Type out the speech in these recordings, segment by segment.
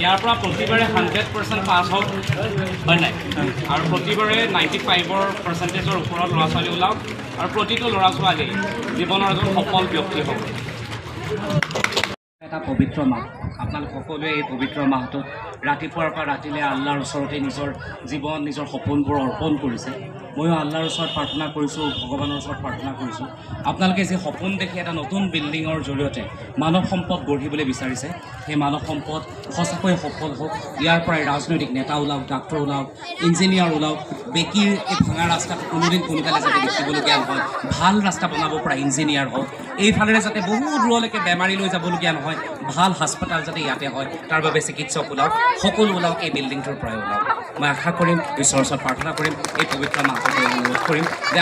ইয়াৰ পৰা প্ৰতিবাৰে 100% পাছ হওক হয় নাই আৰু প্ৰতিবাৰে 95% ওপৰত ল'ৰা ছোৱালী ওলাওক আৰু প্ৰতিটো ল'ৰা ছোৱালী জীৱনৰ এজন সফল ব্যক্তি হওক। এটা পবিত্ৰ মাহ, আপোনালোক সকলোৱে এই পবিত্ৰ মাহটোত ৰাতিপুৱাৰ পৰা ৰাতিলৈ আল্লাহৰ ওচৰতে নিজৰ জীৱন নিজৰ সপোনবোৰ অৰ্পণ কৰিছে। ময়ো আল্লাহৰ ওচৰত প্ৰাৰ্থনা কৰিছোঁ, ভগৱানৰ ওচৰত প্ৰাৰ্থনা কৰিছোঁ আপোনালোকে যি সপোন দেখি এটা নতুন বিল্ডিঙৰ জৰিয়তে মানৱ সম্পদ গঢ়িবলৈ বিচাৰিছে, সেই মানৱ সম্পদ সঁচাকৈ সফল হওক। ইয়াৰ পৰাই ৰাজনৈতিক নেতা ওলাওক, ডাক্তৰ ওলাওক, ইঞ্জিনিয়াৰ ওলাওক, বেকীৰ এই ভাঙা ৰাস্তাটো কোনোদিন সোনকালে যাতে দেখিবলগীয়া নহয়, ভাল ৰাস্তা বনাব পৰা ইঞ্জিনিয়াৰ হওক, এইফালেৰে যাতে বহু দূৰলৈকে বেমাৰী লৈ যাবলগীয়া নহয়, ভাল হাস্পতাল যাতে ইয়াতে হয় তাৰ বাবে চিকিৎসক ওলাওক, সকলো ওলাওক, এই বিল্ডিংটোৰ পৰাই ওলাওক। মই আশা কৰিম, ঈশ্বৰৰ ওচৰত প্ৰাৰ্থনা কৰিম, এই পবিত্ৰ মাহটোতে অনুৰোধ কৰিম যে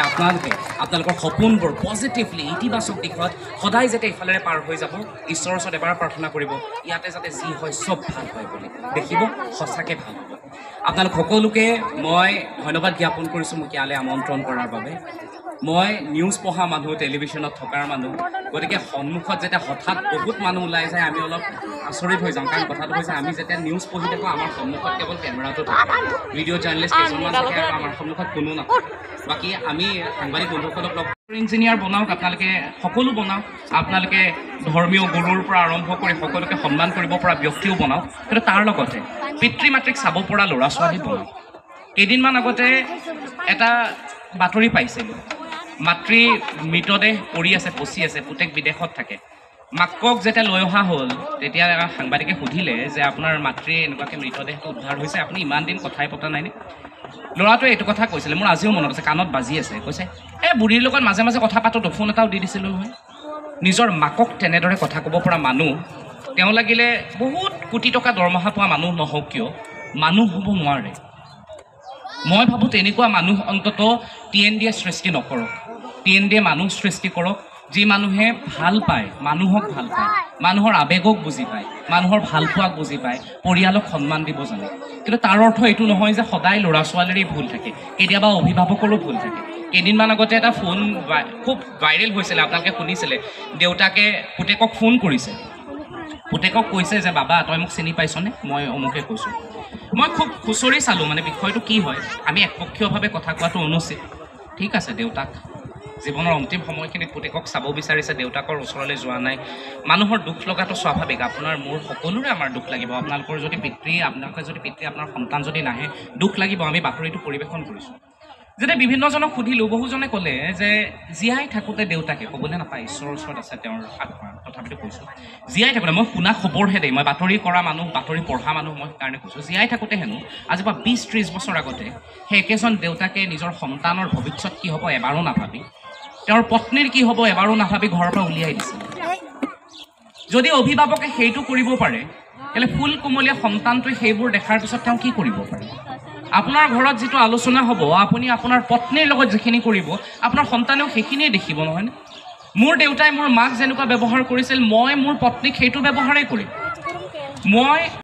আপোনালোকৰ সপোনবোৰ পজিটিভলি ইতিবাচক দিশত সদায় যাতে ইফালেৰে পাৰ হৈ যাব। ঈশ্বৰৰ ওচৰত এবাৰ প্ৰাৰ্থনা কৰিব ইয়াতে যাতে যি হয় চব ভাল হয় বুলি দেখিব, সঁচাকৈ ভাল হ'ব। আপোনালোক সকলোকে মই ধন্যবাদ জ্ঞাপন কৰিছোঁ মোক ইয়ালৈ আমন্ত্ৰণ কৰাৰ বাবে। মই নিউজ পঢ়া মানুহ, টেলিভিশ্যনত থকাৰ মানুহ, গতিকে সন্মুখত যেতিয়া হঠাৎ বহুত মানুহ ওলাই যায় আমি অলপ আচৰিত হৈ যাওঁ। কাৰণ কথাটো হৈছে আমি যেতিয়া নিউজ পঢ়ি থাকোঁ আমাৰ সন্মুখত কেৱল কেমেৰাটো থাকে, ভিডিঅ' জাৰ্নেলিষ্ট কেইজনমান থাকে আৰু আমাৰ সন্মুখত কোনো নাথাকে। বাকী আমি সাংবাদিক বন্ধুসকলক লগ ইঞ্জিনিয়াৰ বনাওক, আপোনালোকে সকলো বনাওক, আপোনালোকে ধৰ্মীয় গুৰুৰ পৰা আৰম্ভ কৰি সকলোকে সন্মান কৰিব পৰা ব্যক্তিও বনাওক, কিন্তু তাৰ লগতে পিতৃ মাতৃক চাব পৰা ল'ৰা ছোৱালী বনাওক। কেইদিনমান আগতে এটা বাতৰি পাইছিলোঁ, মাতৃ মৃতদেহ পৰি আছে, পচি আছে, পুতেক বিদেশত থাকে। মাকক যেতিয়া লৈ অহা হ'ল তেতিয়া সাংবাদিকে সুধিলে যে আপোনাৰ মাতৃ এনেকুৱাকৈ মৃতদেহটো উদ্ধাৰ হৈছে, আপুনি ইমান দিন কথাই পতা নাইনে? ল'ৰাটোৱে এইটো কথা কৈছিলে, মোৰ আজিও মনত আছে, কাণত বাজি আছে। কৈছে এই বুঢ়ীৰ লগত মাজে মাজে কথা পাতোঁ, ফোন এটাও দি দিছিলোঁ নহয়। নিজৰ মাকক তেনেদৰে কথা ক'ব পৰা মানুহ, তেওঁ লাগিলে বহুত কোটি টকা দৰমহা পোৱা মানুহ নহওক কিয় মানুহ হ'ব নোৱাৰে। মই ভাবোঁ তেনেকুৱা মানুহ অন্তত TNDয়ে সৃষ্টি নকৰক। TNDয়ে মানুহ সৃষ্টি কৰক যি মানুহে ভাল পায়, মানুহক ভাল পায়, মানুহৰ আৱেগক বুজি পায়, মানুহৰ ভালপোৱাক বুজি পায়, পৰিয়ালক সন্মান দিব জানে। কিন্তু তাৰ অৰ্থ এইটো নহয় যে সদায় ল'ৰা ছোৱালীৰেই ভুল থাকে, কেতিয়াবা অভিভাৱকৰো ভুল থাকে। কেইদিনমান আগতে এটা ফোন খুব ভাইৰেল হৈছিলে, আপোনালোকে শুনিছিলে, দেউতাকে পুতেকক ফোন কৰিছে, পুতেকক কৈছে যে বাবা তই মোক চিনি পাইছনে? মই অমুকে কৈছোঁ। মই খুব খুচৰি চালোঁ, মানে বিষয়টো কি হয়, আমি একপক্ষীয়ভাৱে কথা কোৱাটো অনুচিত। ঠিক আছে, দেউতাক জীৱনৰ অন্তিম সময়খিনিত পুতেকক চাব বিচাৰিছে, দেউতাকৰ ওচৰলৈ যোৱা নাই, মানুহৰ দুখ লগাটো স্বাভাৱিক। আপোনাৰ মোৰ সকলোৰে আমাৰ দুখ লাগিব। আপোনালোকে যদি পিতৃ আপোনাৰ সন্তান যদি নাহে দুখ লাগিব। আমি বাতৰিটো পৰিৱেশন কৰিছোঁ। যেতিয়া বিভিন্নজনক সুধিলোঁ, বহুজনে ক'লে যে জীয়াই থাকোঁতে দেউতাকে ক'বলৈ নাপায়, ঈশ্বৰৰ ওচৰত আছে তেওঁৰ আত্মা, তথাপিতো কৈছোঁ জীয়াই থাকোঁতে, মই শুনা খবৰহে দেই, মই বাতৰি কৰা মানুহ, বাতৰি পঢ়া মানুহ, মই সেইকাৰণে কৈছোঁ জীয়াই থাকোঁতে হেনো আজিৰ পৰা 20-30 বছৰ আগতে সেই একেজন দেউতাকে নিজৰ সন্তানৰ ভৱিষ্যত কি হ'ব এবাৰো নাভাবি, তেওঁৰ পত্নীৰ কি হ'ব এবাৰো নাভাবি ঘৰৰ পৰা উলিয়াই দিছিল। যদি অভিভাৱকে সেইটো কৰিব পাৰে, তেতিয়াহ'লে ফুল কোমলীয়া সন্তানটোৱে সেইবোৰ দেখাৰ পিছত তেওঁ কি কৰিব পাৰে? আপোনাৰ ঘৰত যিটো আলোচনা হ'ব, আপুনি আপোনাৰ পত্নীৰ লগত যিখিনি কৰিব, আপোনাৰ সন্তানেও সেইখিনিয়ে দেখিব, নহয়নে? মোৰ দেউতাই মোৰ মাক যেনেকুৱা ব্যৱহাৰ কৰিছিল, মই মোৰ পত্নীক সেইটো ব্যৱহাৰেই কৰিম। মই